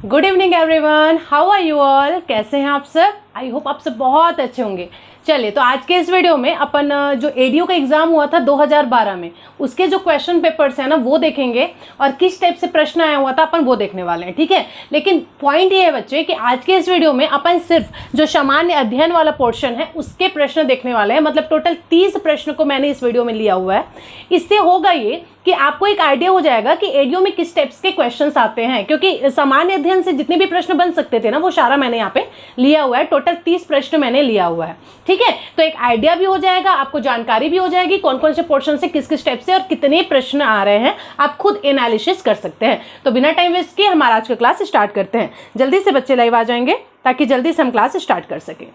Good evening everyone, how are you all. कैसे हैं आप सब? आई होप आप सब बहुत अच्छे होंगे। चलिए, तो आज के इस वीडियो में अपन जो एडीओ का एग्जाम हुआ था 2012 में, उसके जो क्वेश्चन पेपर्स हैं ना वो देखेंगे और किस टाइप से प्रश्न आया हुआ था अपन वो देखने वाले हैं, ठीक है। लेकिन पॉइंट ये है बच्चे कि आज के इस वीडियो में अपन सिर्फ जो सामान्य अध्ययन वाला पोर्शन है उसके प्रश्न देखने वाले हैं। मतलब टोटल 30 प्रश्न को मैंने इस वीडियो में लिया हुआ है। इससे होगा ये कि आपको एक आइडिया हो जाएगा कि एडीओ में किस टाइप्स के क्वेश्चंस आते हैं, क्योंकि सामान्य अध्ययन से जितने भी प्रश्न बन सकते थे ना वो सारा मैंने यहाँ पे लिया हुआ है। टोटल 30 प्रश्न मैंने लिया हुआ है, ठीक है। तो एक आइडिया भी हो जाएगा, आपको जानकारी भी हो जाएगी कौन कौन से पोर्शन से किस किस टाइप से और कितने प्रश्न आ रहे हैं, आप खुद एनालिसिस कर सकते हैं। तो बिना टाइम वेस्ट किए हमारा आज का क्लास स्टार्ट करते हैं। जल्दी से बच्चे लाइव आ जाएंगे ताकि जल्दी से हम क्लास स्टार्ट कर सकें।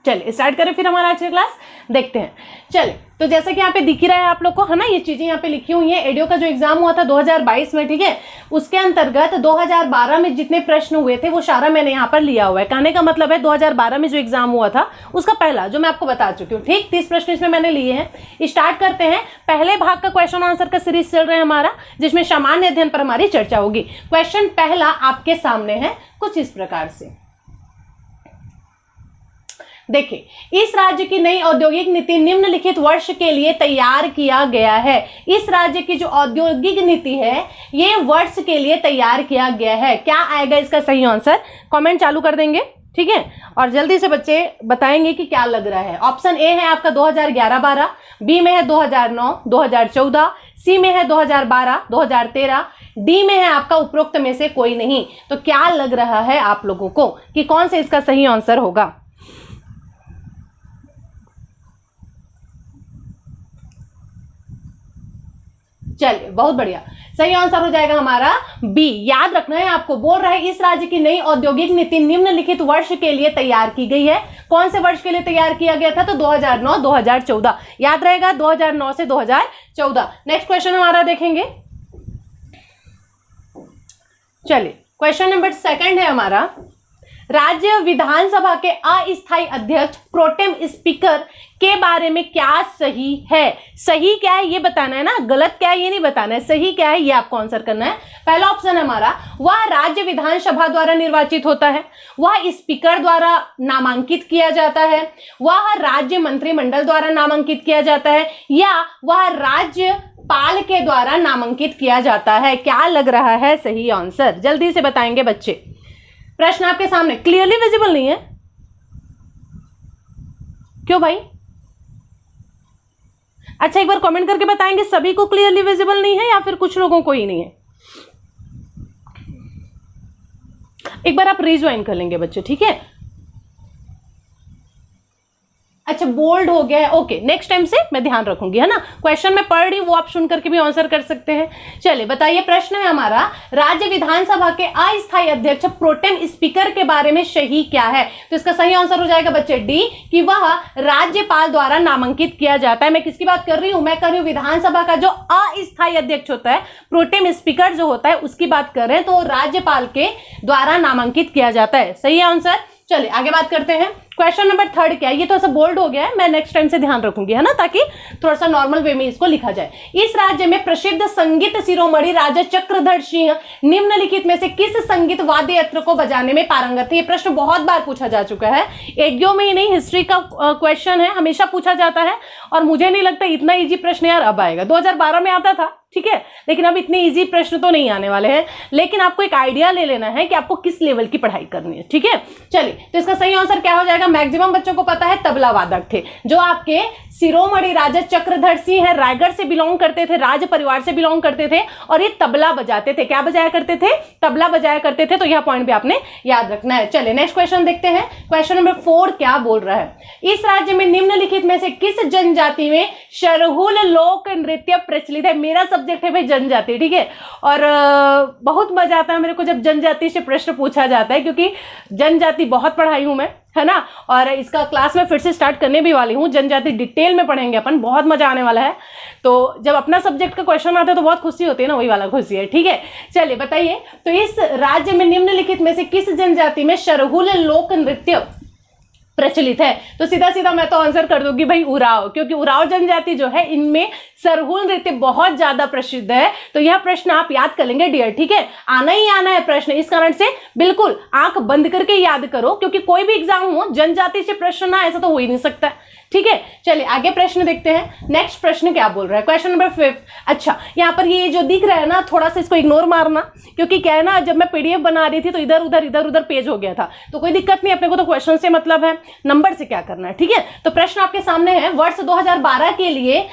चलिए स्टार्ट करें फिर हमारा आज का क्लास, देखते हैं। चलिए, तो जैसा कि यहाँ पे दिख ही रहा है आप लोग को, है ना, ये चीजें यहाँ पे लिखी हुई हैं। एडीओ का जो एग्जाम हुआ था 2022 में, ठीक है, उसके अंतर्गत 2012 में जितने प्रश्न हुए थे वो सारा मैंने यहाँ पर लिया हुआ है। कहने का मतलब है 2012 में जो एग्जाम हुआ था उसका पहला जो मैं आपको बता चुकी हूँ, ठीक। 30 प्रश्न इसमें मैंने लिए हैं। स्टार्ट करते हैं। पहले भाग का क्वेश्चन आंसर का सीरीज चल रहा है हमारा, जिसमें सामान्य अध्ययन पर हमारी चर्चा होगी। क्वेश्चन पहला आपके सामने है कुछ इस प्रकार से। देखिए, इस राज्य की नई औद्योगिक नीति निम्नलिखित वर्ष के लिए तैयार किया गया है। इस राज्य की जो औद्योगिक नीति है ये वर्ष के लिए तैयार किया गया है। क्या आएगा इसका सही आंसर? कमेंट चालू कर देंगे, ठीक है। और जल्दी से बच्चे बताएंगे कि क्या लग रहा है। ऑप्शन ए है आपका 2011-12, बी में है 2009-2014, सी में है 2012-2013, डी में है आपका उपरोक्त में से कोई नहीं। तो क्या लग रहा है आप लोगों को कि कौन से इसका सही आंसर होगा? चलिए, बहुत बढ़िया, सही आंसर हो जाएगा हमारा बी। याद रखना है आपको, बोल रहा है इस राज्य की नई औद्योगिक नीति निम्नलिखित वर्ष के लिए तैयार की गई है। कौन से वर्ष के लिए तैयार किया गया था? तो 2009-2014। याद रहेगा, 2009 से 2014। नेक्स्ट क्वेश्चन हमारा देखेंगे। चलिए, क्वेश्चन नंबर 2 है हमारा, राज्य विधानसभा के अस्थायी अध्यक्ष प्रोटेम स्पीकर के बारे में क्या सही है? सही क्या है ये बताना है ना, गलत क्या है ये नहीं बताना है। सही क्या है ये आपको आंसर करना है। पहला ऑप्शन है हमारा, वह राज्य विधानसभा द्वारा निर्वाचित होता है, वह स्पीकर द्वारा नामांकित किया जाता है, वह राज्य मंत्रिमंडल द्वारा नामांकित किया जाता है, या वह राज्यपाल के द्वारा नामांकित किया जाता है। क्या लग रहा है सही आंसर? जल्दी से बताएंगे बच्चे। प्रश्न आपके सामने क्लियरली विजिबल नहीं है, क्यों भाई? अच्छा, एक बार कमेंट करके बताएंगे सभी को क्लियरली विजिबल नहीं है या फिर कुछ लोगों को ही नहीं है। एक बार आप रिज्वाइन कर लेंगे बच्चे, ठीक है। अच्छा, बोल्ड हो गया है, ओके। नेक्स्ट टाइम से मैं ध्यान रखूंगी, है ना। क्वेश्चन में पढ़ रही हूं, वो आप सुन करके भी आंसर कर सकते हैं। चलिए बताइए, प्रश्न है हमारा, राज्य विधानसभा के अस्थायी अध्यक्ष प्रोटेम स्पीकर के बारे में सही क्या है? तो इसका सही आंसर हो जाएगा बच्चे डी, कि वह राज्यपाल द्वारा नामांकित किया जाता है। मैं किसकी बात कर रही हूं? मैं कर रही हूं विधानसभा का जो अस्थायी अध्यक्ष होता है, प्रोटेम स्पीकर जो होता है, उसकी बात कर रहे हैं। तो राज्यपाल के द्वारा नामांकित किया जाता है। सही आंसर। चलिए आगे बात करते हैं। क्वेश्चन नंबर 3 क्या है? ये थोड़ा सा बोल्ड हो गया है, मैं नेक्स्ट टाइम से ध्यान रखूंगी, है ना, ताकि थोड़ा सा नॉर्मल वे में इसको लिखा जाए। इस राज्य में प्रसिद्ध संगीत शिरोमणि राजा चक्रधर सिंह निम्नलिखित में से किस संगीत वाद्य यंत्र को बजाने में पारंगत है? ये प्रश्न बहुत बार पूछा जा चुका है। एडीओ में ही नहीं, हिस्ट्री का क्वेश्चन है, हमेशा पूछा जाता है। और मुझे नहीं लगता इतना ईजी प्रश्न यार अब आएगा। 2012 में आता था, ठीक है, लेकिन अब इतने इजी प्रश्न तो नहीं आने वाले हैं। लेकिन आपको एक आइडिया ले लेना है कि आपको किस लेवल की पढ़ाई करनी है, ठीक है। चलिए, तो इसका सही आंसर क्या हो जाएगा? मैक्सिमम बच्चों को पता है तबला वादक थे, जो आपके शिरोमणि राजा चक्रधर सिंह है, रायगढ़ से बिलोंग करते थे, राज परिवार से बिलोंग करते थे और ये तबला बजाते थे। क्या बजाया करते थे? तबला बजाया करते थे। तो यह पॉइंट भी आपने याद रखना है। चलिए नेक्स्ट क्वेश्चन देखते हैं। क्वेश्चन नंबर 4 क्या बोल रहा है? इस राज्य में निम्नलिखित में से किस जनजाति में सरहुल लोक नृत्य प्रचलित है? मेरा सब्जेक्ट है भाई जनजाति, ठीक है। और बहुत मजा आता है मेरे को जब जनजाति से प्रश्न पूछा जाता है, क्योंकि जनजाति बहुत पढ़ाई हूं मैं, है ना। और इसका क्लास में फिर से स्टार्ट करने भी वाली हूँ। जनजाति डिटेल में पढ़ेंगे अपन, बहुत मजा आने वाला है। तो जब अपना सब्जेक्ट का क्वेश्चन आता है तो बहुत खुशी होती है ना, वही वाला खुशी है, ठीक है। चलिए बताइए, तो इस राज्य में निम्नलिखित में से किस जनजाति में सरहुल लोक नृत्य प्रचलित है। तो सीधा सीधा मैं तो आंसर कर दूंगी भाई उराव, क्योंकि उराव जनजाति जो है इनमें सरहुल नृत्य बहुत ज्यादा प्रसिद्ध है। तो यह प्रश्न आप याद कर लेंगे डियर, ठीक है, आना ही आना है प्रश्न, इस कारण से बिल्कुल आंख बंद करके याद करो, क्योंकि कोई भी एग्जाम हो जनजाति से प्रश्न ना ऐसा तो हो ही नहीं सकता, ठीक है। चलिए आगे प्रश्न देखते हैं। नेक्स्ट प्रश्न क्या बोल रहा है, क्वेश्चन नंबर 5। अच्छा, यहाँ पर ये जो दिख रहा है ना, थोड़ा सा इसको इग्नोर मारना, क्योंकि क्या है ना, जब मैं पीडीएफ बना रही थी तो इधर उधर पेज हो गया था, तो कोई दिक्कत नहीं, अपने को तो क्वेश्चन से मतलब है, नंबर से क्या करना है, ठीक है। तो प्रश्न आपके सामने है, वर्ष 2012 के लिए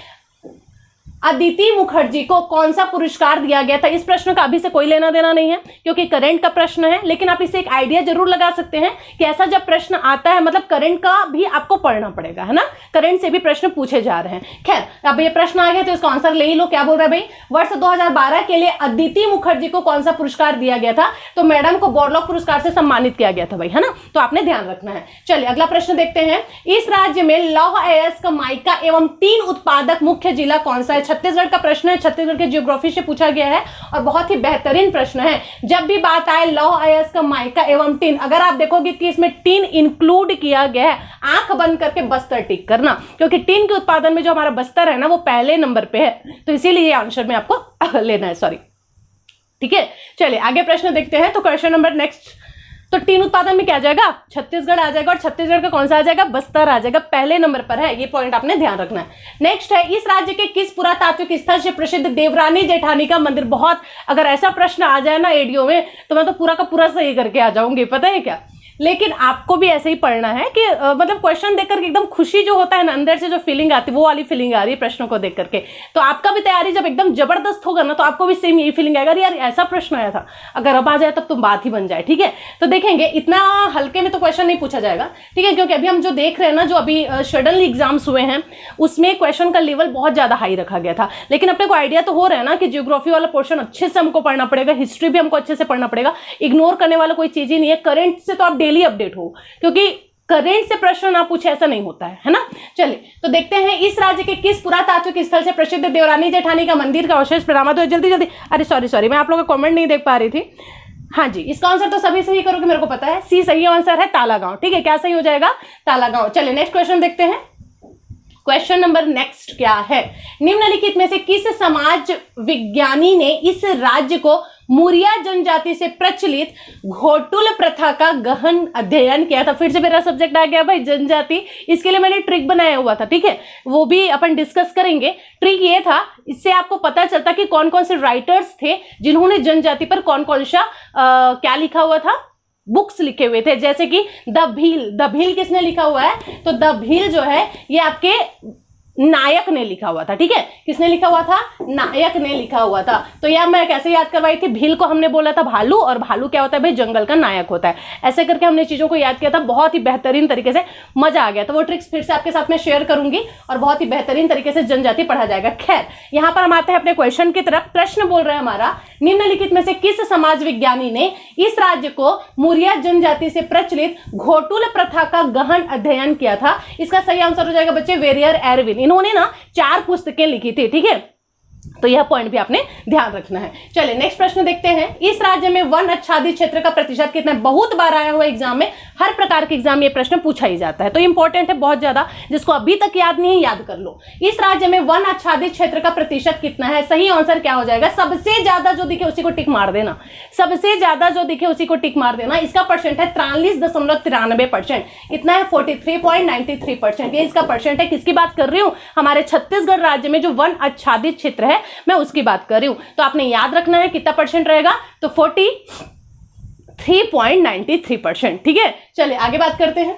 अदिति मुखर्जी को कौन सा पुरस्कार दिया गया था। इस प्रश्न का अभी से कोई लेना देना नहीं है, क्योंकि करंट का प्रश्न है, लेकिन आप इसे एक आइडिया जरूर लगा सकते हैं कि ऐसा जब प्रश्न आता है, मतलब करंट का भी आपको पढ़ना पड़ेगा, है ना, करंट से भी प्रश्न पूछे जा रहे हैं। खैर, अब ये प्रश्न आ गया तो इसका आंसर ले ही लो। क्या बोल रहा है भाई, वर्ष 2012 के लिए अदिति मुखर्जी को कौन सा पुरस्कार दिया गया था। तो मैडम को बॉरलॉग पुरस्कार से सम्मानित किया गया था भाई, है ना, तो आपने ध्यान रखना है। चलिए अगला प्रश्न देखते हैं। इस राज्य में लौह अयस्क माइका एवं टीन उत्पादक मुख्य जिला कौन सा है। छत्तीसगढ़ का प्रश्न है, छत्तीसगढ़ के जियोग्राफी से पूछा गया है और बहुत ही बेहतरीन प्रश्न है। जब भी बात आए लौह अयस्क माइका एवं टीन, अगर आप देखोगे कि इसमें टीन इंक्लूड किया गया है, आंख बंद करके बस्तर टिक करना, क्योंकि टीन के उत्पादन में जो हमारा बस्तर है ना वो पहले नंबर पे है, तो इसीलिए ये आंसर में आपको लेना है, सॉरी, ठीक है। चलिए आगे प्रश्न देखते हैं। तो क्वेश्चन नंबर नेक्स्ट, तो टीन उत्पादन में क्या आ जाएगा, छत्तीसगढ़ आ जाएगा, और छत्तीसगढ़ का कौन सा आ जाएगा, बस्तर आ जाएगा, पहले नंबर पर है, ये पॉइंट आपने ध्यान रखना है। नेक्स्ट है, इस राज्य के किस पुरातात्विक स्थल से प्रसिद्ध देवरानी जेठानी का मंदिर। बहुत, अगर ऐसा प्रश्न आ जाए ना एडीओ में तो मैं तो पूरा का पूरा सही करके आ जाऊंगी, पता है क्या। लेकिन आपको भी ऐसे ही पढ़ना है कि मतलब क्वेश्चन देख करके एकदम खुशी जो होता है ना, अंदर से जो फीलिंग आती है, वो वाली फीलिंग आ रही है प्रश्नों को देख करके। तो आपका भी तैयारी जब एकदम जबरदस्त होगा ना, तो आपको भी सेम यही फीलिंग आएगा, यार ऐसा प्रश्न आया था, अगर अब आ जाए तब तो बात ही बन जाए, ठीक है। तो देखेंगे, इतना हल्के में तो क्वेश्चन नहीं पूछा जाएगा, ठीक है, क्योंकि अभी हम जो देख रहे हैं ना, जो अभी सडनली एग्जाम्स हुए हैं, उसमें क्वेश्चन का लेवल बहुत ज्यादा हाई रखा गया था। लेकिन अपने को आइडिया तो हो रहा है ना कि जियोग्राफी वाला पोर्शन अच्छे से हमको पढ़ना पड़ेगा, हिस्ट्री भी हमको अच्छे से पढ़ना पड़ेगा, इग्नोर करने वाला कोई चीज ही नहीं है। करंट से तो आप डेली अपडेट हो, क्योंकि करंट से प्रश्न ना पूछे ऐसा नहीं होता है ना। चलिए तो देखते हैं, इस राज्य के किस पुरातात्विक स्थल से प्रसिद्ध देवरानी जेठानी का मंदिर का अवशेष बरामद हुआ। जल्दी जल्दी, अरे सॉरी मैं आप लोगों का कमेंट नहीं देख पा रही थी। हाँ जी, इसका आंसर तो सभी सही करोगे, मेरे को पता है, सी सही आंसर है, तालागांव, ठीक है। क्या सही हो जाएगा, तालागांव। चलिए नेक्स्ट क्वेश्चन देखते हैं। क्वेश्चन नंबर नेक्स्ट क्या है, निम्नलिखित में से किस समाज विज्ञानी ने इस राज्य को मुरिया जनजाति से प्रचलित घोटुल प्रथा का गहन अध्ययन किया था। फिर से मेरा सब्जेक्ट आ गया भाई जनजाति, इसके लिए मैंने ट्रिक बनाया हुआ था, ठीक है, वो भी अपन डिस्कस करेंगे। ट्रिक ये था, इससे आपको पता चलता कि कौन कौन से राइटर्स थे जिन्होंने जनजाति पर कौन कौन सा क्या लिखा हुआ था, बुक्स लिखे हुए थे। जैसे कि द भील किसने लिखा हुआ है, तो द भील जो है ये आपके नायक ने लिखा हुआ था, ठीक है। किसने लिखा हुआ था, नायक ने लिखा हुआ था। तो यह मैं कैसे याद करवाई थी, भील को हमने बोला था भालू, और भालू क्या होता है भाई, जंगल का नायक होता है। ऐसे करके हमने चीजों को याद किया था, बहुत ही बेहतरीन तरीके से, मजा आ गया। तो वो ट्रिक्स फिर से आपके साथ में शेयर करूंगी और बहुत ही बेहतरीन तरीके से जनजाति पढ़ा जाएगा। खैर, यहाँ पर हम आते हैं अपने क्वेश्चन की तरफ। प्रश्न बोल रहे हैं हमारा, निम्नलिखित में से किस समाज विज्ञानी ने इस राज्य को मुरिया जनजाति से प्रचलित घोटुल प्रथा का गहन अध्ययन किया था। इसका सही आंसर हो जाएगा बच्चे वेरियर एरविन। इन्होंने ना 4 पुस्तकें लिखी थी, ठीक है, तो यह पॉइंट भी आपने ध्यान रखना है। चलिए नेक्स्ट प्रश्न देखते हैं। इस राज्य में वन आच्छादित क्षेत्र का प्रतिशत कितना है। बहुत बार आया हुआ एग्जाम में, हर प्रकार के एग्जाम में यह प्रश्न पूछा ही जाता है, तो इंपॉर्टेंट है बहुत ज्यादा। जिसको अभी तक याद नहीं है, याद कर लो। इस राज्य में वन आच्छादित क्षेत्र का प्रतिशत कितना है। सही आंसर क्या हो जाएगा, सबसे ज्यादा जो दिखे उसी को टिक मार देना, सबसे ज्यादा जो दिखे उसी को टिक मार देना। इसका परसेंट है 43.93%। कितना है, 43.93%। ये इसका परसेंट है। किसकी बात कर रही हूं, हमारे छत्तीसगढ़ राज्य में जो वन आच्छादित क्षेत्र है, मैं उसकी बात कर रही हूं। तो आपने याद रखना है कितना परसेंट रहेगा, तो 43.93%, ठीक है। चलिए आगे बात करते हैं।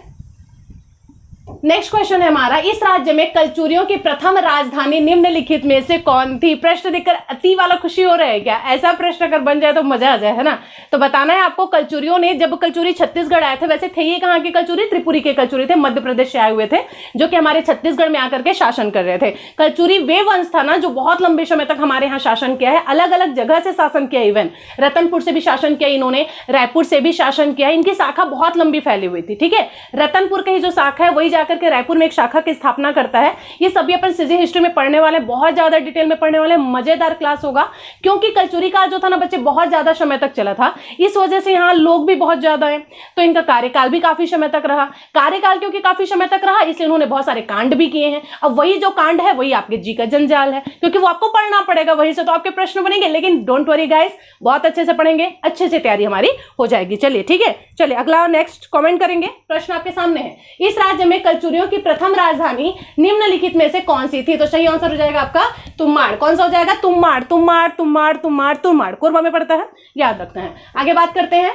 नेक्स्ट क्वेश्चन है हमारा, इस राज्य में कलचुरियों की प्रथम राजधानी निम्नलिखित में से कौन थी। प्रश्न देखकर अति वाला खुशी हो रहा है क्या, ऐसा प्रश्न अगर बन जाए तो मजा आ जाए, है ना। तो बताना है आपको, कलचुरियों ने, जब कलचुरी छत्तीसगढ़ आए थे, वैसे थे ये कहाँ के कलचुरी, त्रिपुरी के कलचुरी थे, मध्य प्रदेश से आए हुए थे, जो कि हमारे छत्तीसगढ़ में आकर के शासन कर रहे थे। कलचुरी वे वंश था ना जो बहुत लंबे समय तक हमारे यहाँ शासन किया है, अलग अलग जगह से शासन किया, इवन रतनपुर से भी शासन किया इन्होंने, रायपुर से भी शासन किया। इनकी शाखा बहुत लंबी फैली हुई थी, ठीक है। रतनपुर की जो शाखा है वही जाकर जाकर के रायपुर में एक शाखा की स्थापना करता है। ये सभी अपन सीजी हिस्ट्री में पढ़ने वाले, बहुत ज्यादा डिटेल में पढ़ने वाले, मजेदार क्लास होगा। क्योंकि कलचुरी काल जो था ना बच्चे बहुत ज्यादा समय तक चला था, इस वजह से यहाँ लोग भी बहुत ज्यादा है, तो इनका कार्यकाल भी काफी समय तक रहा। कार्यकाल क्योंकि काफी समय तक रहा इसलिए उन्होंने बहुत सारे कांड भी किए हैं। अब वही जो कांड है वही आपके जी का जंजाल है, क्योंकि वो आपको पढ़ना पड़ेगा, वहीं से तो आपके प्रश्न बनेंगे। लेकिन डोंट वरी गाइस, बहुत अच्छे से पढ़ेंगे, अच्छे से तैयारी हमारी हो जाएगी। चलिए ठीक है, चलिए अगला नेक्स्ट कमेंट करेंगे। प्रश्न आपके सामने है, इस राज्य में कलचुरियों की प्रथम राजधानी निम्नलिखित में से कौन सी थी? तो सही आंसर हो जाएगा आपका तुम्माड़। कौन सा हो जाएगा? तुम्माड़। तुम्माड़ तुम्माड़ तुम्माड़ तुम्माड़ कोरबा में पड़ता है, याद रखना है। आगे बात करते हैं,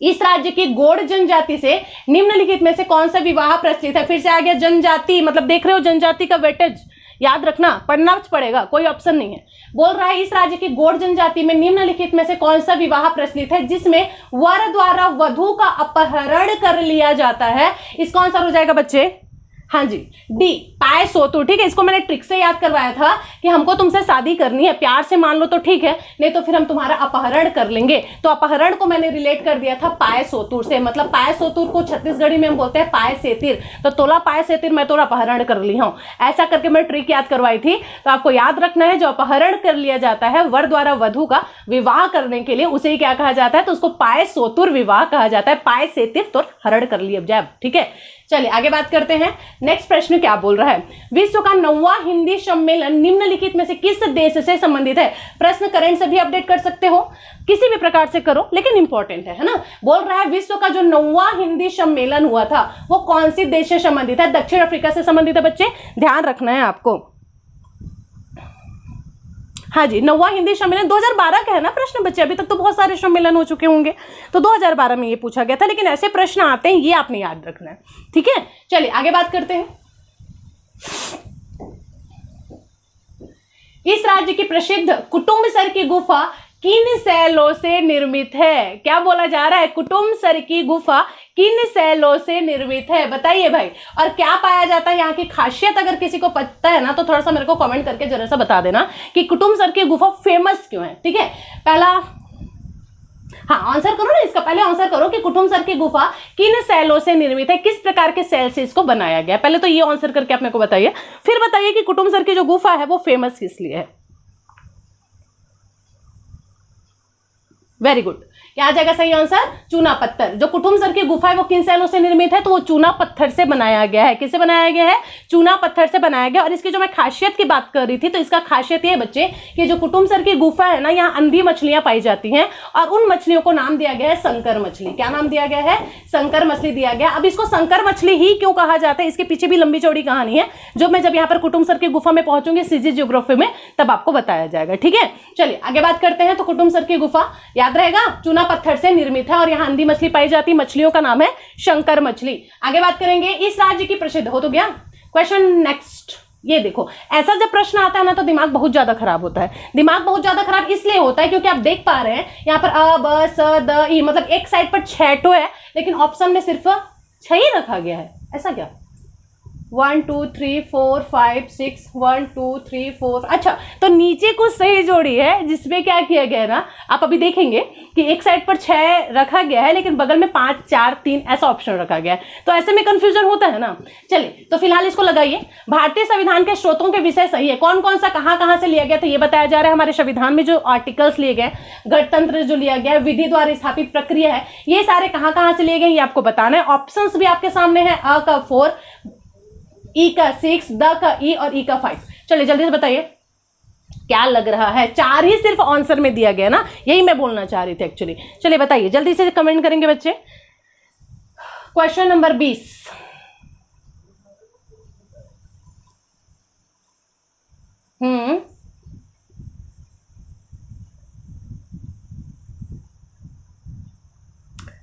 इस राज्य की गौड़ जनजाति से निम्नलिखित में से कौन सा विवाह प्रचलित है? फिर से आ गया जनजाति, मतलब देख रहे हो जनजाति का वेटेज, याद रखना, पढ़ना पड़ेगा, कोई ऑप्शन नहीं है। बोल रहा है इस राज्य की गौड़ जनजाति में निम्नलिखित में से कौन सा विवाह प्रचलित है जिसमें वर द्वारा वधु का अपहरण कर लिया जाता है? इसका आंसर हो जाएगा बच्चे, हाँ जी, डी, पाए सोतु। ठीक है, इसको मैंने ट्रिक से याद करवाया था कि हमको तुमसे शादी करनी है, प्यार से मान लो तो ठीक है, नहीं तो फिर हम तुम्हारा अपहरण कर लेंगे। तो अपहरण को मैंने रिलेट कर दिया था पाए सोतुर से, मतलब पाए सोतुर को छत्तीसगढ़ी में हम बोलते हैं पाए सेतिर। तो तोला पाए सेतिर, मैं तोरा अपहरण कर ली हूं, ऐसा करके मैं ट्रिक याद करवाई थी। तो आपको याद रखना है, जो अपहरण कर लिया जाता है वर द्वारा वधु का विवाह करने के लिए, उसे क्या कहा जाता है? तो उसको पाए सोतुर विवाह कहा जाता है। पाए सेतिर तो हरण कर लिया जाए। ठीक है, चलिए आगे बात करते हैं। नेक्स्ट प्रश्न क्या बोल रहा है, विश्व का 9वां हिंदी सम्मेलन निम्नलिखित में से किस देश से संबंधित है? प्रश्न करंट से भी अपडेट कर सकते हो, किसी भी प्रकार से करो, लेकिन इंपॉर्टेंट है ना। बोल रहा है विश्व का जो 9वां हिंदी सम्मेलन हुआ था वो कौन सी देश से संबंधित है? दक्षिण अफ्रीका से संबंधित है बच्चे, ध्यान रखना है आपको। हाँ जी, 9वां हिंदी सम्मेलन 2012 का है ना प्रश्न बच्चे, अभी तक तो बहुत सारे सम्मेलन हो चुके होंगे, तो 2012 में ये पूछा गया था। लेकिन ऐसे प्रश्न आते हैं, ये आपने याद रखना है। ठीक है, चलिए आगे बात करते हैं। इस राज्य की प्रसिद्ध कुटुम्बसर की गुफा किन शैलों से निर्मित है? क्या बोला जा रहा है? कुटुम्बसर की गुफा किन शैलों से निर्मित है? बताइए भाई। और क्या पाया जाता है यहाँ की खासियत? अगर किसी को पता है ना तो थोड़ा सा मेरे को कमेंट करके जरा सा बता देना कि कुटुम्बसर की गुफा फेमस क्यों है। ठीक है, पहला, हाँ आंसर करो ना इसका, पहले आंसर करो कि कुटुम्बसर की गुफा किन शैलों से निर्मित है, किस प्रकार के शैल से इसको बनाया गया। पहले तो ये आंसर करके आप मेरे को बताइए, फिर बताइए कि कुटुम्बसर की जो गुफा है वो फेमस किस लिए है। वेरी गुड, क्या आ जाएगा सही आंसर? चूना पत्थर। जो कुटुम्बसर की गुफा है वो किन शैलों से निर्मित है? तो वो चूना पत्थर से बनाया गया है। किससे बनाया गया है? चूना पत्थर से बनाया गया। और इसकी जो मैं खासियत की बात कर रही थी, तो इसका खासियत ये है बच्चे कि जो कुटुम्बसर की गुफा है ना, यहाँ अंधी मछलियां पाई जाती हैं और उन मछलियों को नाम दिया गया है संकर मछली। क्या नाम दिया गया है? संकर मछली दिया गया। अब इसको संकर मछली ही क्यों कहा जाता है, इसके पीछे भी लंबी चौड़ी कहानी है, जो मैं जब यहाँ पर कुटुम्बसर की गुफा में पहुंचूंगी सीजी ज्योग्राफी में तब आपको बताया जाएगा। ठीक है, चलिए आगे बात करते हैं। तो कुटुम्बसर की गुफा याद रहेगा, चूना पत्थर से निर्मित है और यहाँ अंधी मछली पाई जाती, मछलियों का नाम है शंकर मछली। आगे बात करेंगे, इस राज्य की प्रसिद्ध, हो तो गया क्वेश्चन। नेक्स्ट, ये देखो, ऐसा जब प्रश्न आता है ना तो दिमाग बहुत ज्यादा खराब होता है। दिमाग बहुत ज्यादा खराब इसलिए होता है क्योंकि आप देख पा रहे हैं यहाँ पर अ ब स द ई, मतलब एक साइड पर 6 टो है लेकिन ऑप्शन में सिर्फ 6 ही रखा गया है। ऐसा क्या? 1 2 3 4 5 6 1 2 3 4। अच्छा, तो नीचे कुछ सही जोड़ी है जिसमें क्या किया गया है ना, आप अभी देखेंगे कि एक साइड पर 6 रखा गया है लेकिन बगल में 5 4 3 ऐसा ऑप्शन रखा गया है, तो ऐसे में कंफ्यूजन होता है ना। चलिए, तो फिलहाल इसको लगाइए। भारतीय संविधान के स्रोतों के विषय सही है, कौन कौन सा कहाँ से लिया गया तो ये बताया जा रहा है। हमारे संविधान में जो आर्टिकल्स लिए गए, गणतंत्र जो लिया गया, विधि द्वारा स्थापित प्रक्रिया है, ये सारे कहाँ से लिए गए ये आपको बताना है। ऑप्शंस भी आपके सामने है, अ का 4, ई का 6, द का ई और ई का 5। चलिए जल्दी से बताइए क्या लग रहा है? 4 ही सिर्फ आंसर में दिया गया ना, यही मैं बोलना चाह रही थी एक्चुअली। चलिए बताइए, जल्दी से कमेंट करेंगे बच्चे। क्वेश्चन नंबर 20,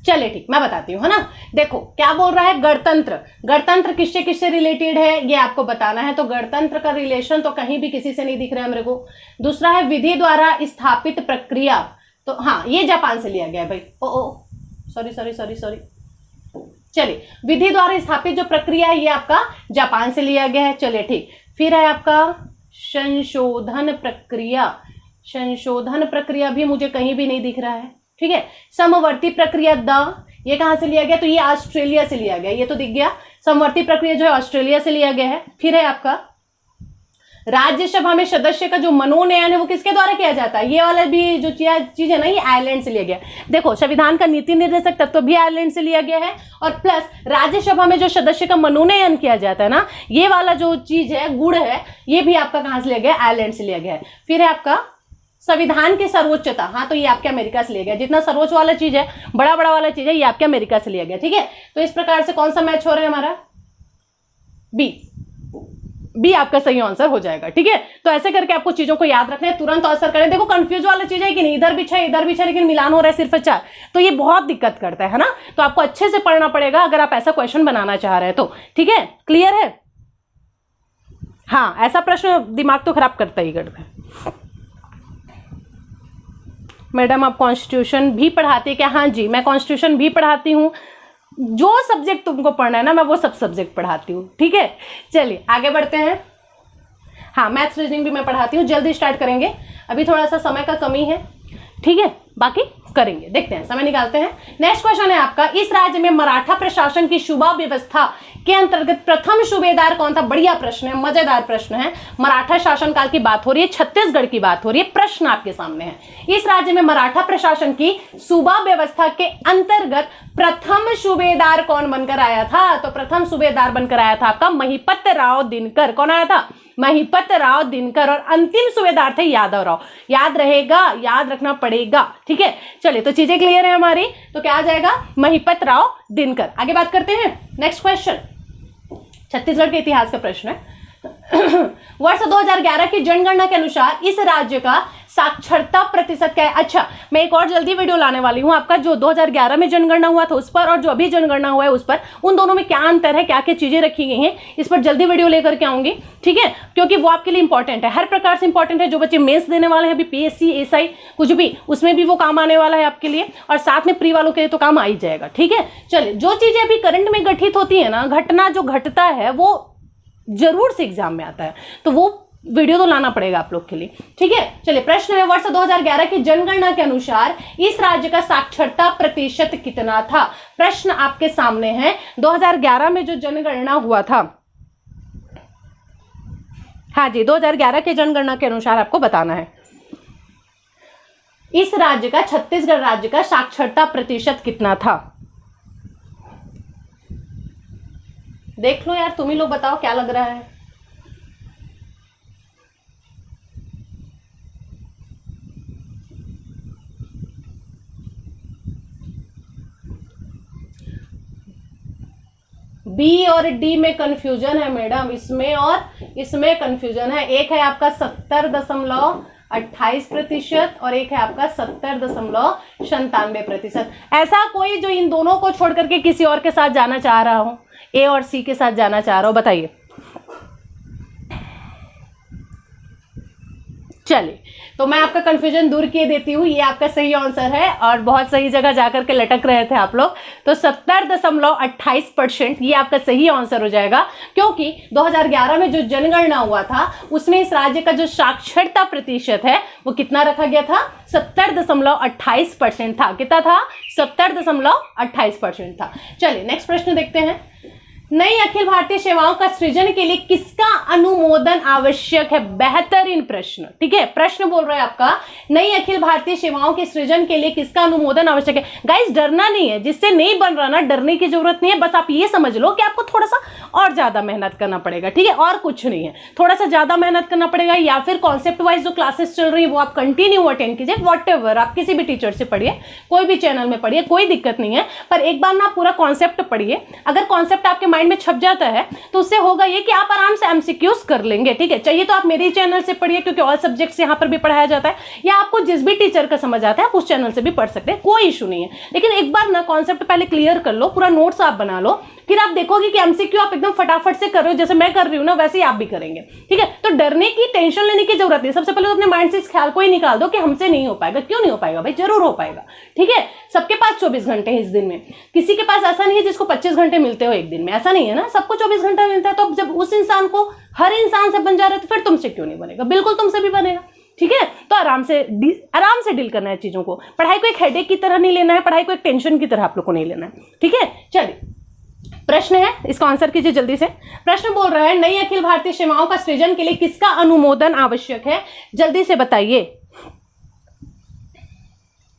चलिए ठीक, मैं बताती हूँ, है ना। देखो क्या बोल रहा है, गणतंत्र। गणतंत्र किससे रिलेटेड है ये आपको बताना है। तो गणतंत्र का रिलेशन तो कहीं भी किसी से नहीं दिख रहा है मेरे को। दूसरा है विधि द्वारा स्थापित प्रक्रिया, तो हाँ ये जापान से लिया गया है भाई। सॉरी। चलिए, विधि द्वारा स्थापित जो प्रक्रिया है ये आपका जापान से लिया गया है। चलिए ठीक, फिर है आपका संशोधन प्रक्रिया। संशोधन प्रक्रिया भी मुझे कहीं भी नहीं दिख रहा है। ठीक है, समवर्ती प्रक्रिया द, ये कहां से लिया गया? तो ये ऑस्ट्रेलिया से लिया गया, ये तो दिख गया। समवर्ती प्रक्रिया जो है ऑस्ट्रेलिया से लिया गया है। फिर है आपका राज्यसभा में सदस्य का जो मनोनयन है वो किसके द्वारा किया जाता है, ये वाला भी जो चीज है ना, ये आयरलैंड से लिया गया है। देखो, संविधान का नीति निर्देशक तत्व भी आयरलैंड से लिया गया है, और प्लस राज्यसभा में जो सदस्य का मनोनयन किया जाता है ना, ये वाला जो चीज है, गुण है, ये भी आपका कहां से लिया गया है, आयरलैंड से लिया गया है। फिर है आपका संविधान की सर्वोच्चता, हाँ तो ये आपके अमेरिका से लिया गया। जितना सर्वोच्च वाला चीज है, बड़ा बड़ा वाला चीज है, ये आपके अमेरिका से लिया गया। ठीक है, तो इस प्रकार से कौन सा मैच हो रहा है हमारा, बी आपका सही आंसर हो जाएगा। ठीक है, तो ऐसे करके आपको चीजों को याद रखना है, तुरंत आंसर करें। देखो कंफ्यूज वाला चीज है कि नहीं, इधर भी है लेकिन मिलान हो रहा है सिर्फ 4, तो ये बहुत दिक्कत करता है ना। तो आपको अच्छे से पढ़ना पड़ेगा अगर आप ऐसा क्वेश्चन बनाना चाह रहे हैं तो। ठीक है, क्लियर है। हाँ, ऐसा प्रश्न दिमाग तो खराब करता ही करता है। मैडम आप कॉन्स्टिट्यूशन भी पढ़ाती है क्या? हाँ जी, मैं कॉन्स्टिट्यूशन भी पढ़ाती हूँ। जो सब्जेक्ट तुमको पढ़ना है ना, मैं वो सब सब्जेक्ट पढ़ाती हूँ। ठीक है, चलिए आगे बढ़ते हैं। हाँ, मैथ्स रीजनिंग भी मैं पढ़ाती हूँ। जल्दी स्टार्ट करेंगे, अभी थोड़ा सा समय का कमी है। ठीक है, बाकी करेंगे, देखते हैं, समय निकालते हैं। नेक्स्ट क्वेश्चन है आपका, इस राज्य में मराठा प्रशासन की सूबा व्यवस्था के अंतर्गत प्रथम सूबेदार कौन था? बढ़िया प्रश्न है, मजेदार प्रश्न है। मराठा शासनकाल की बात हो रही है, छत्तीसगढ़ की बात हो रही है, प्रश्न आपके सामने है। इस राज्य में मराठा प्रशासन की सूबा व्यवस्था के अंतर्गत प्रथम सूबेदार कौन बनकर आया था? तो प्रथम सूबेदार बनकर आया था आपका महिपत राव दिनकर। कौन आया था? महिपत राव दिनकर। और अंतिम सूबेदार थे यादव राव। याद रहेगा, याद रखना पड़ेगा। ठीक है, चलिए तो चीजें क्लियर है हमारी, तो क्या आ जाएगा? महिपत राव दिनकर। आगे बात करते हैं, नेक्स्ट क्वेश्चन छत्तीसगढ़ के इतिहास का प्रश्न है। वर्ष 2011 की जनगणना के अनुसार इस राज्य का साक्षरता प्रतिशत क्या है? अच्छा, मैं एक और जल्दी वीडियो लाने वाली हूं आपका, जो 2011 में जनगणना हुआ था उस पर और जो अभी जनगणना हुआ है उस पर, उन दोनों में क्या अंतर है, क्या क्या चीजें रखी गई हैं, इस पर जल्दी वीडियो लेकर के आऊंगी। ठीक है, क्योंकि वो आपके लिए इंपॉर्टेंट है, हर प्रकार से इंपॉर्टेंट है। जो बच्चे मेंस देने वाले हैं अभी, पीएससी एसआई कुछ भी, उसमें भी वो काम आने वाला है आपके लिए, और साथ में प्री वालों के लिए तो काम आ ही जाएगा। ठीक है, चलिए, जो चीजें अभी करंट में गठित होती है ना, घटना जो घटता है वो जरूर से एग्जाम में आता है, तो वो वीडियो तो लाना पड़ेगा आप लोग के लिए। ठीक है, चलिए प्रश्न है, वर्ष 2011 की जनगणना के अनुसार इस राज्य का साक्षरता प्रतिशत कितना था? प्रश्न आपके सामने है। 2011 में जो जनगणना हुआ था, हाँ जी, 2011 के जनगणना के अनुसार आपको बताना है इस राज्य का, छत्तीसगढ़ राज्य का साक्षरता प्रतिशत कितना था। देख लो यार, तुम ही लोग बताओ क्या लग रहा है। बी और डी में कंफ्यूजन है मैडम, इसमें और इसमें कंफ्यूजन है। एक है आपका 70.28% और एक है आपका 70.97%। ऐसा कोई जो इन दोनों को छोड़ करके किसी और के साथ जाना चाह रहा हो, ए और सी के साथ जाना चाह रहा हो, बताइए। चलिए, तो मैं आपका कंफ्यूजन दूर किए देती हूँ, ये आपका सही आंसर है और बहुत सही जगह जाकर के लटक रहे थे आप लोग। तो 70.28% ये आपका सही आंसर हो जाएगा, क्योंकि 2011 में जो जनगणना हुआ था उसमें इस राज्य का जो साक्षरता प्रतिशत है वो कितना रखा गया था? 70.28% था। कितना था? 70.28% था। चलिए नेक्स्ट प्रश्न देखते हैं। नई अखिल भारतीय सेवाओं का सृजन के लिए किसका अनुमोदन आवश्यक है? बेहतरीन प्रश्न। ठीक है, प्रश्न बोल रहा है आपका, नई अखिल भारतीय सेवाओं के सृजन के लिए किसका अनुमोदन आवश्यक है? गाइस, डरना नहीं है, जिससे नहीं बन रहा ना, डरने की जरूरत नहीं है। बस आप ये समझ लो कि आपको थोड़ा सा और ज्यादा मेहनत करना पड़ेगा। ठीक है, और कुछ नहीं है, थोड़ा सा ज्यादा मेहनत करना पड़ेगा, या फिर कॉन्सेप्ट वाइज जो क्लासेस चल रही है वो आप कंटिन्यू अटेंड कीजिए। व्हाटएवर, आप किसी भी टीचर से पढ़िए, कोई भी चैनल में पढ़िए, कोई दिक्कत नहीं है, पर एक बार ना पूरा कॉन्सेप्ट पढ़िए। अगर कॉन्सेप्ट आपके माइंड में छप जाता है तो उससे होगा ये कि आप आराम से एमसीक्यूज कर लेंगे। ठीक है, चाहिए तो आप मेरे चैनल से पढ़िए, क्योंकि ऑल सब्जेक्ट्स यहाँ पर भी पढ़ाया जाता है, या आपको जिस भी टीचर का समझ आता है आप उस चैनल से भी पढ़ सकते हैं, कोई इशू नहीं है। लेकिन एक बार ना कॉन्सेप्ट पहले क्लियर कर लो, पूरा नोट्स आप बना लो, फिर आप देखोगे कि एमसीक्यू आप एकदम फटाफट से कर रहे हो, जैसे मैं कर रही हूँ ना वैसे ही आप भी करेंगे। ठीक है, तो डरने की, टेंशन लेने की जरूरत नहीं। सबसे पहले तो अपने माइंड से इस ख्याल को ही निकाल दो कि हमसे नहीं हो पाएगा। क्यों नहीं हो पाएगा भाई? जरूर हो पाएगा। ठीक है, सबके पास 24 घंटे हैं इस दिन में, किसी के पास ऐसा नहीं है जिसको 25 घंटे मिलते हो एक दिन में, ऐसा नहीं है ना, सबको 24 घंटा मिलता है। तो जब उस इंसान को हर इंसान से बन जा रहे तो फिर तुमसे क्यों नहीं बनेगा? बिल्कुल तुमसे भी बनेगा। ठीक है, तो आराम से डील करना है चीजों को। पढ़ाई को एक हेडेक की तरह नहीं लेना है, पढ़ाई को एक टेंशन की तरह आप लोग को नहीं लेना है। ठीक है, चलिए प्रश्न है, इसका आंसर कीजिए जल्दी से। प्रश्न बोल रहा है नई अखिल भारतीय सेवाओं का सृजन के लिए किसका अनुमोदन आवश्यक है, जल्दी से बताइए।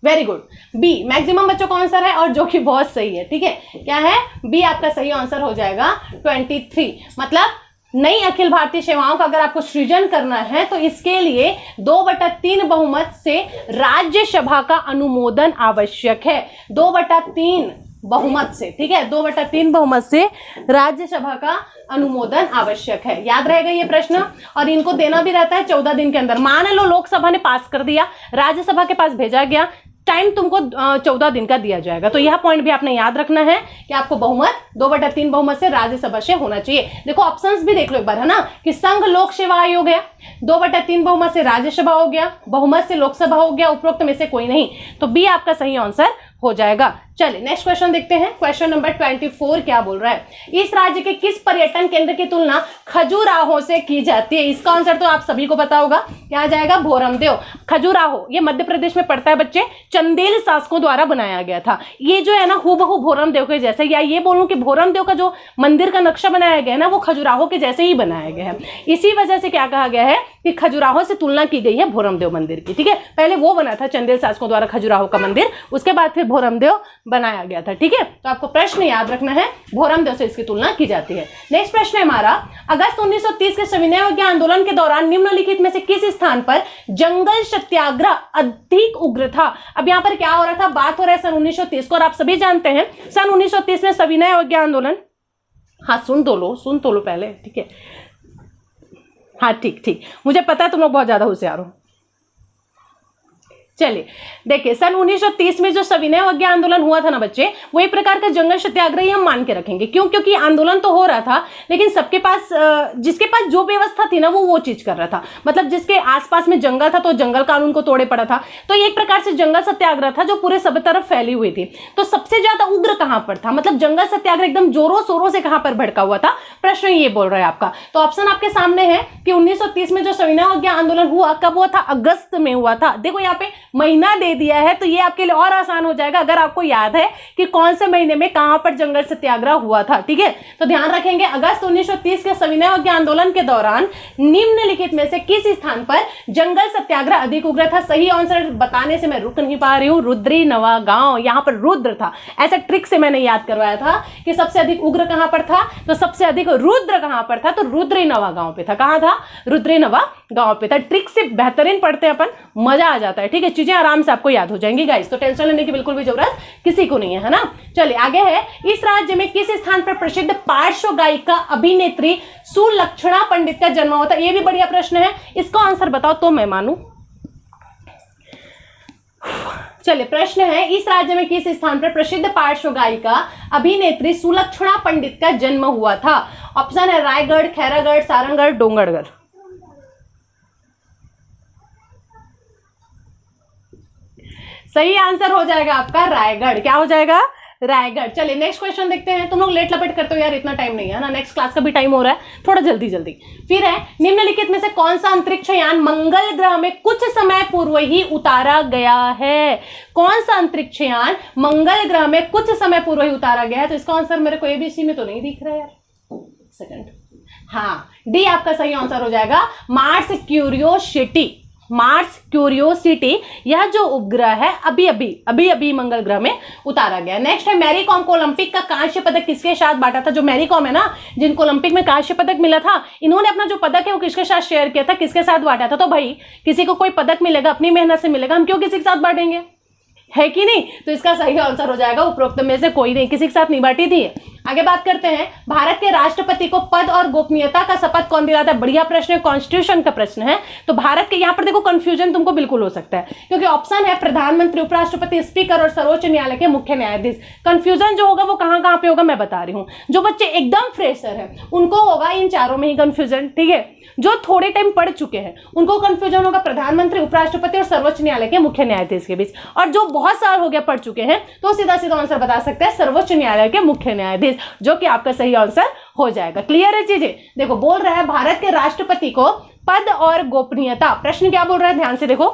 वेरी गुड, बी मैक्सिमम बच्चों का आंसर है और जो कि बहुत सही है। ठीक है, क्या है, बी आपका सही आंसर हो जाएगा 23। मतलब नई अखिल भारतीय सेवाओं का अगर आपको सृजन करना है तो इसके लिए 2/3 बहुमत से राज्यसभा का अनुमोदन आवश्यक है। 2/3 बहुमत से, ठीक है, 2/3 बहुमत से राज्यसभा का अनुमोदन आवश्यक है। याद रहेगा ये प्रश्न, और इनको देना भी रहता है 14 दिन के अंदर। मान लो लोकसभा ने पास कर दिया, राज्यसभा के पास भेजा गया, टाइम तुमको 14 दिन का दिया जाएगा। तो यह पॉइंट भी आपने याद रखना है कि आपको बहुमत 2/3 बहुमत से राज्यसभा से होना चाहिए। देखो ऑप्शंस भी देख लो एक बार, है ना, कि संघ लोक सेवा आयोग है, 2/3 बहुमत से राज्यसभा हो गया, बहुमत से लोकसभा हो गया, उपरोक्त में से कोई नहीं। तो बी आपका सही आंसर हो जाएगा। चलिए नेक्स्ट क्वेश्चन देखते हैं। क्वेश्चन नंबर 24 क्या बोल रहा है, इस राज्य के किस पर्यटन केंद्र की तुलना खजुराहो से की जाती है। इसका आंसर तो आप सभी को पता होगा, क्या आ जाएगा, भोरमदेव। खजुराहो ये मध्य प्रदेश में पड़ता है बच्चे, चंदेल शासकों द्वारा बनाया गया था। ये जो है ना हूबहू भोरमदेव के जैसे, या ये बोलूं कि भोरमदेव का जो मंदिर का नक्शा बनाया गया है ना वो खजुराहो के जैसे ही बनाया गया है। इसी वजह से क्या कहा गया है कि खजुराहो से तुलना की गई है भोरमदेव मंदिर की। ठीक है, पहले वो बना था चंदेल शासकों द्वारा खजुराहो का मंदिर, उसके बाद फिर भोरमदेव बनाया गया था। ठीक है, तो आपको प्रश्न याद रखना है, भोरमदेव से इसकी तुलना की जाती है। नेक्स्ट प्रश्न है हमारा, अगस्त 1930 के सविनय अवज्ञा आंदोलन के दौरान निम्नलिखित में से किस स्थान पर जंगल सत्याग्रह अधिक उग्र था। अब यहाँ पर क्या हो रहा था, बात हो रहा है सन 1930 को, और आप सभी जानते हैं सन 1930 में सविनय अवज्ञा आंदोलन, हाँ सुन तो लो पहले, ठीक है, हाँ ठीक, मुझे पता है तुम लोग बहुत ज्यादा होशियार हो। चलिए देखिए, सन 1930 में जो सविनय अवज्ञा आंदोलन हुआ था ना बच्चे, वो एक प्रकार का जंगल सत्याग्रह ही हम मान के रखेंगे। क्यों, क्योंकि आंदोलन तो हो रहा था लेकिन सबके पास जिसके पास जो व्यवस्था थी ना वो चीज कर रहा था। मतलब जिसके आसपास में जंगल था तो जंगल कानून को तोड़े पड़ा था। तो एक प्रकार से जंगल सत्याग्रह था जो पूरे सब तरफ फैली हुई थी। तो सबसे ज्यादा उग्र कहां पर था, मतलब जंगल सत्याग्रह एकदम जोरों शोरों से कहां पर भड़का हुआ था, प्रश्न ये बोल रहा है आपका। तो ऑप्शन आपके सामने है कि 1930 में जो सविनय अवज्ञा आंदोलन हुआ, कब हुआ था, अगस्त में हुआ था। देखो यहाँ पे महीना दे दिया है तो ये आपके लिए और आसान हो जाएगा अगर आपको याद है कि कौन से महीने में कहां पर जंगल सत्याग्रह हुआ था। ठीक है, तो ध्यान रखेंगे, अगस्त 1930 के सविनय अवज्ञा आंदोलन के दौरान निम्नलिखित में से किस स्थान पर जंगल सत्याग्रह अधिक उग्र था। सही आंसर बताने से मैं रुक नहीं पा रही हूं, रुद्री नवा गांव, यहां पर रुद्र था। ऐसा ट्रिक से मैंने याद करवाया था कि सबसे अधिक उग्र कहां पर था, तो सबसे अधिक रुद्र कहां पर था, तो रुद्री नवा गांव पे था। कहां था, रुद्री नवा गांव पे था। ट्रिक से बेहतरीन पढ़ते हैं अपन, मजा आ जाता है। ठीक है, चीजें आराम से आपको याद हो जाएंगी गाइस, तो टेंशन लेने की बिल्कुल भी जरूरत किसी को नहीं है ना। चलिए आगे है, इस राज्य में किस स्थान पर प्रसिद्ध पार्श्व गायिका अभिनेत्री सुलक्षणा पंडित का जन्म हुआ था। ये भी बढ़िया प्रश्न है, इसका आंसर बताओ तो मैं मानूं। चलिए प्रश्न है, इस राज्य में किस स्थान पर प्रसिद्ध पार्श्व गायिका अभिनेत्री सुलक्षणा पंडित का जन्म हुआ था। ऑप्शन है रायगढ़, खैरागढ़, सारंगढ़, डोंगरगढ़। सही आंसर हो जाएगा आपका रायगढ़। क्या हो जाएगा, रायगढ़। चलिए नेक्स्ट क्वेश्चन देखते हैं। तुम लोग लेट लपेट करते हो यार, इतना टाइम नहीं है ना, नेक्स्ट क्लास का भी टाइम हो रहा है, थोड़ा जल्दी जल्दी। फिर है, निम्नलिखित में से कौन सा अंतरिक्ष यान मंगल ग्रह में कुछ समय पूर्व ही उतारा गया है। कौन सा अंतरिक्ष यान मंगल ग्रह में कुछ समय पूर्व ही उतारा गया है। तो इसका आंसर मेरे को एबीसी में तो नहीं दिख रहा है यार, सेकंड, हाँ डी आपका सही आंसर हो जाएगा, मार्स क्यूरियोसिटी। मार्स क्यूरियोसिटी, यह जो उपग्रह है अभी अभी मंगल ग्रह में उतारा गया। नेक्स्ट है, मैरी कॉम को ओलंपिक का कांस्य पदक किसके साथ बांटा था। जो मैरी कॉम है ना, जिनको ओलंपिक में कांस्य पदक मिला था, इन्होंने अपना जो पदक है वो किसके साथ शेयर किया था, किसके साथ बांटा था। तो भाई किसी को कोई पदक मिलेगा अपनी मेहनत से मिलेगा, हम क्यों किसी के साथ बांटेंगे, है कि नहीं। तो इसका सही आंसर हो जाएगा उपरोक्त में से कोई नहीं, किसी के साथ नहीं बांटी थी। आगे बात करते हैं, भारत के राष्ट्रपति को पद और गोपनीयता का शपथ कौन दिलाता है। बढ़िया प्रश्न है, कॉन्स्टिट्यूशन का प्रश्न है। तो भारत के, यहाँ पर देखो कंफ्यूजन तुमको बिल्कुल हो सकता है क्योंकि ऑप्शन है प्रधानमंत्री, उपराष्ट्रपति, स्पीकर और सर्वोच्च न्यायालय के मुख्य न्यायाधीश। कंफ्यूजन जो होगा वो कहां पे होगा मैं बता रही हूँ। जो बच्चे एकदम फ्रेशर है उनको होगा इन चारों में ही कंफ्यूजन। ठीक है, जो थोड़े टाइम पढ़ चुके हैं उनको कंफ्यूजन होगा प्रधानमंत्री, उपराष्ट्रपति और सर्वोच्च न्यायालय के मुख्य न्यायाधीश के बीच। और जो बहुत साल हो गया पढ़ चुके हैं तो सीधा सीधा आंसर बता सकते हैं सर्वोच्च न्यायालय के मुख्य न्यायाधीश, जो कि आपका सही आंसर हो जाएगा। क्लियर है चीजें। देखो बोल रहा है भारत के राष्ट्रपति को पद और गोपनीयता, प्रश्न क्या बोल रहा है ध्यान से देखो,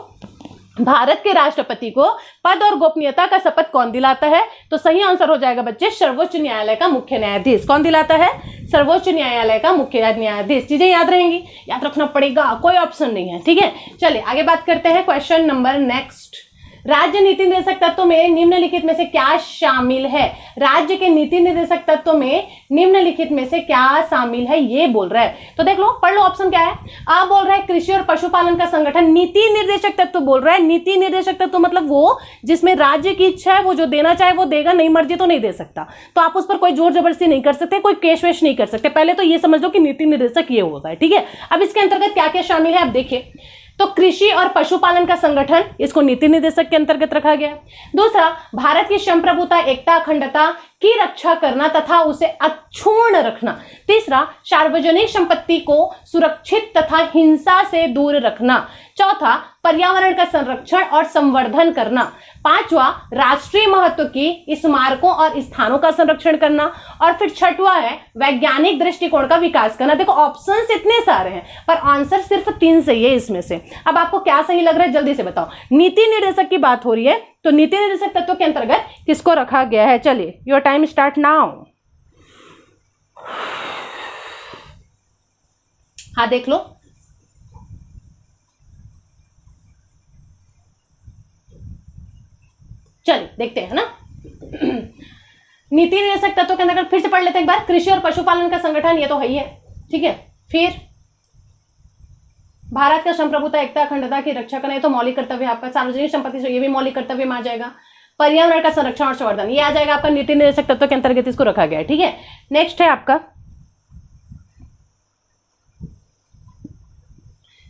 भारत के राष्ट्रपति को पद और गोपनीयता का शपथ कौन दिलाता है? तो सही आंसर हो जाएगा बच्चे सर्वोच्च न्यायालय का मुख्य न्यायाधीश। कौन दिलाता है? सर्वोच्च न्यायालय का मुख्य न्यायाधीश। चीजें याद रहेंगी, याद रखना पड़ेगा, कोई ऑप्शन नहीं है। ठीक है, चलिए आगे बात करते हैं। क्वेश्चन नंबर नेक्स्ट, राज्य नीति निर्देशक तत्व में निम्नलिखित में से क्या शामिल है? राज्य के नीति निर्देशक तत्व में निम्नलिखित में से क्या शामिल है, ये बोल रहा है। तो देख लो, पढ़ लो ऑप्शन क्या है। आ बोल रहा है कृषि और पशुपालन का संगठन। नीति निर्देशक तत्व बोल रहा है। नीति निर्देशक तत्व मतलब वो जिसमें राज्य की इच्छा है, वो जो देना चाहे वो देगा, नहीं मर्जी तो नहीं दे सकता। तो आप उस पर कोई जोर जबरदस्ती नहीं कर सकते, कोई केश वेश नहीं कर सकते। पहले तो ये समझ लो कि नीति निर्देशक ये होता है। ठीक है, अब इसके अंतर्गत क्या क्या शामिल है आप देखिए। तो कृषि और पशुपालन का संगठन, इसको नीति निर्देशक के अंतर्गत रखा गया। दूसरा, भारत की संप्रभुता, एकता, अखंडता की रक्षा करना तथा उसे अक्षुण्ण रखना। तीसरा, सार्वजनिक संपत्ति को सुरक्षित तथा हिंसा से दूर रखना। चौथा, पर्यावरण का संरक्षण और संवर्धन करना। पांचवा, राष्ट्रीय महत्व की स्मारकों और स्थानों का संरक्षण करना। और फिर छठवा है वैज्ञानिक दृष्टिकोण का विकास करना। देखो ऑप्शंस इतने सारे हैं पर आंसर सिर्फ 3 सही है इसमें से। अब आपको क्या सही लग रहा है जल्दी से बताओ। नीति निर्देशक की बात हो रही है, तो नीति निर्देशक तत्व के अंतर्गत किसको रखा गया है? चलिए, योर टाइम स्टार्ट नाउ। हाँ देख लो, चलिए देखते हैं ना। नीति निर्देशक तत्व के अंतर्गत फिर से पढ़ लेते हैं एक बार। कृषि और पशुपालन का संगठन, ये तो है ही है। ठीक है, फिर भारत का संप्रभुता, एकता, अखंडता की रक्षा करना, ये तो मौलिक कर्तव्य है आपका। सार्वजनिक संपत्ति से, ये भी मौलिक कर्तव्य में आ जाएगा। पर्यावरण का संरक्षण और संवर्धन, ये आ जाएगा आपका नीति निर्देशक तत्व के अंतर्गत, इसको रखा गया है। ठीक है, नेक्स्ट है आपका,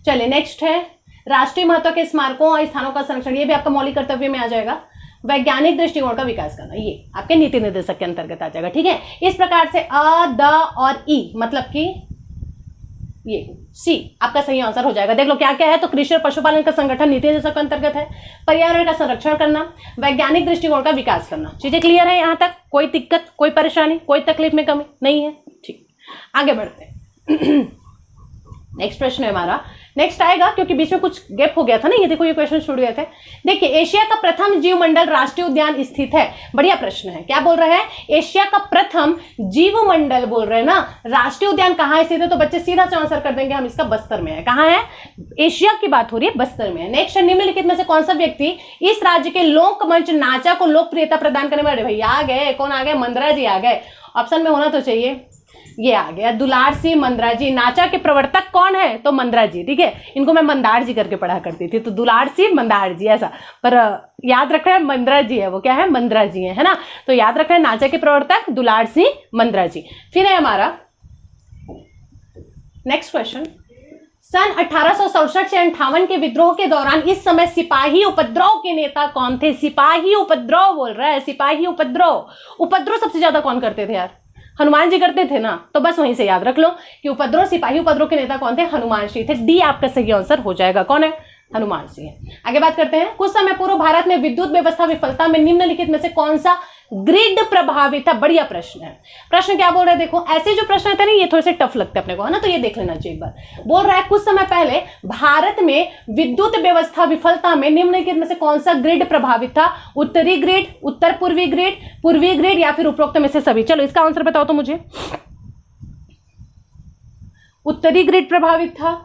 चलिए नेक्स्ट है राष्ट्रीय महत्व के स्मारकों और स्थानों का संरक्षण, ये भी आपका मौलिक कर्तव्य में आ जाएगा। वैज्ञानिक दृष्टिकोण का विकास करना, ये आपके नीति निर्देशक के अंतर्गत आ जाएगा। ठीक है, इस प्रकार से अ, द और ई मतलब कि ये सी आपका सही आंसर हो जाएगा। देख लो क्या क्या है। तो कृषि और पशुपालन का संगठन नीति निर्देशक के अंतर्गत है। पर्यावरण का संरक्षण करना, वैज्ञानिक दृष्टिकोण का विकास करना। चीजें क्लियर है यहाँ तक? कोई दिक्कत, कोई परेशानी, कोई तकलीफ में कमी नहीं है? ठीक, आगे बढ़ते हैं। नेक्स्ट प्रश्न है हमारा, नेक्स्ट आएगा क्योंकि बीच में कुछ गैप हो गया था ना। ये देखो, ये क्वेश्चन छूट गए थे। देखिए, एशिया का प्रथम जीवमंडल राष्ट्रीय उद्यान स्थित है। बढ़िया प्रश्न है। क्या बोल रहे हैं? एशिया का प्रथम जीवमंडल बोल रहे हैं ना। राष्ट्रीय उद्यान कहाँ स्थित है? तो बच्चे सीधा से आंसर कर देंगे हम, इसका बस्तर में है। कहाँ है? एशिया की बात हो रही है, बस्तर में है। नेक्स्ट, निम्नलिखित में से कौन सा व्यक्ति इस राज्य के लोक मंच नाचा को लोकप्रियता प्रदान करने वाले? भैया आ गए, कौन आ गए? मंद्रा जी आ गए। ऑप्शन में होना तो चाहिए, ये आ गया दुलार सिंह मंद्रा जी। नाचा के प्रवर्तक कौन है? तो मंद्रा जी। ठीक है, इनको मैं मंदार जी करके पढ़ा करती थी, तो दुलार सिंह मंदार जी ऐसा, पर याद रखना है मंद्रा जी है, वो क्या है? मंद्रा जी है ना। तो याद रखना है नाचा के प्रवर्तक दुलार सिंह मंद्रा जी। फिर है हमारा नेक्स्ट क्वेश्चन, सन 1867 से 58 के विद्रोह के दौरान इस समय सिपाही उपद्रव के नेता कौन थे? सिपाही उपद्रव बोल रहा है, सिपाही उपद्रव। उपद्रव सबसे ज्यादा कौन करते थे यार? हनुमान जी करते थे ना। तो बस वहीं से याद रख लो कि उपद्रव, सिपाही उपद्रव के नेता कौन थे? हनुमान सिंह थे। डी आपका सही आंसर हो जाएगा। कौन है? हनुमान सिंह। आगे बात करते हैं, कुछ समय पूर्व भारत में विद्युत व्यवस्था विफलता में निम्नलिखित में से कौन सा ग्रिड प्रभावित था? बढ़िया प्रश्न है। प्रश्न क्या बोल रहे हैं? देखो, ऐसे जो प्रश्न आते हैं ना, ये थोड़े से टफ लगते हैं अपने को, है ना। तो ये देख लेना चाहिए एक बार। बोल रहा है कुछ समय पहले भारत में विद्युत व्यवस्था विफलता में निम्नलिखित में से कौन सा ग्रिड प्रभावित था? उत्तरी ग्रिड, उत्तर पूर्वी ग्रिड, पूर्वी ग्रिड या फिर उपरोक्त में से सभी? चलो इसका आंसर बताओ तो मुझे। उत्तरी ग्रिड प्रभावित था।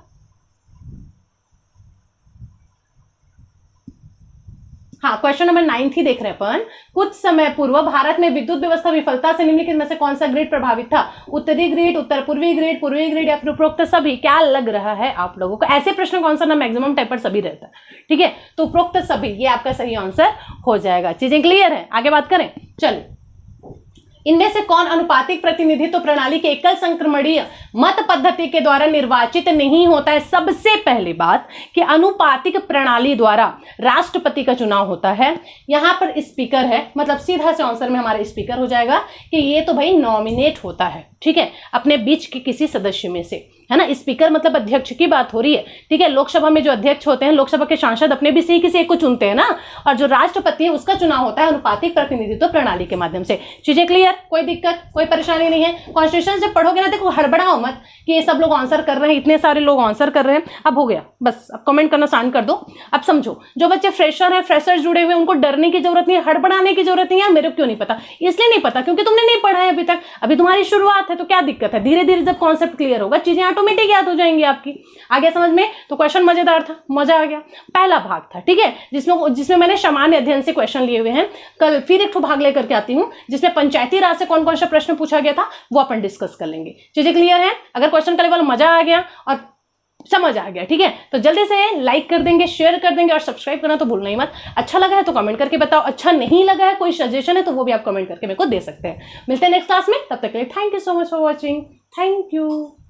हाँ, क्वेश्चन नंबर 9 ही देख रहे हैं अपन। कुछ समय पूर्व भारत में विद्युत व्यवस्था विफलता से निम्नलिखित में से कौन सा ग्रिड प्रभावित था? उत्तरी ग्रिड, उत्तर पूर्वी ग्रिड, पूर्वी ग्रिड या फिर उपरोक्त सभी? क्या लग रहा है आप लोगों को? ऐसे प्रश्न कौन सा ना मैक्सिमम टाइप पर सभी रहता है। ठीक है, तो उपरोक्त सभी ये आपका सही आंसर हो जाएगा। चीजें क्लियर है? आगे बात करें, चलिए। इनमें से कौन अनुपातिक प्रतिनिधित्व प्रणाली के एकल संक्रमणीय मत पद्धति के द्वारा निर्वाचित नहीं होता है? सबसे पहली बात कि अनुपातिक प्रणाली द्वारा राष्ट्रपति का चुनाव होता है। यहां पर स्पीकर है, मतलब सीधा से आंसर में हमारा स्पीकर हो जाएगा कि ये तो भाई नॉमिनेट होता है। ठीक है, अपने बीच के किसी सदस्य में से, है ना। स्पीकर मतलब अध्यक्ष की बात हो रही है, ठीक है। लोकसभा में जो अध्यक्ष होते हैं, लोकसभा के सांसद अपने भी से किसी एक को चुनते हैं ना, और जो राष्ट्रपति है उसका चुनाव होता है अनुपातिक प्रतिनिधित्व प्रणाली के माध्यम से। चीजें क्लियर, कोई दिक्कत कोई परेशानी नहीं है। कॉन्स्टिट्यूशन जब पढ़ोगे ना, देखो हड़बड़ाओ मत कि ये सब लोग आंसर कर रहे हैं, इतने सारे लोग आंसर कर रहे हैं, अब हो गया बस, अब कमेंट करना शांत कर दो। अब समझो, जो बच्चे फ्रेशर हैं, फ्रेशर्स जुड़े हुए, उनको डरने की जरूरत नहीं है, हड़बड़ाने की जरूरत नहीं है। मेरे को क्यों नहीं पता, इसलिए नहीं पता क्योंकि तुमने नहीं पढ़ा है अभी तक, अभी तुम्हारी शुरुआत है, तो क्या दिक्कत है। धीरे धीरे जब कॉन्सेप्ट क्लियर होगा, चीजें ऑटोमेटिक याद हो जाएंगी आपकी। आगे समझ में, तो क्वेश्चन मजेदार था, मजा आ गया। पहला भाग था, ठीक है, जिसमें मैंने सामान्य अध्ययन से क्वेश्चन लिए हुए हैं। कल फिर एक भाग लेकर के आती हूँ जिसमें पंचायती राज से कौन कौन सा प्रश्न पूछा गया था, वो अपन डिस्कस कर लेंगे। चीजें क्लियर है। अगर क्वेश्चन का लेवल मजा आ गया और समझ आ गया, ठीक है, तो जल्दी से लाइक कर देंगे, शेयर कर देंगे और सब्सक्राइब करना तो भूलना ही मत। अच्छा लगा है तो कमेंट करके बताओ, अच्छा नहीं लगा है, कोई सजेशन है तो वो भी आप कमेंट करके मेरे को दे सकते हैं। मिलते हैं नेक्स्ट क्लास में, तब तक के लिए thank you so much for watching. Thank you.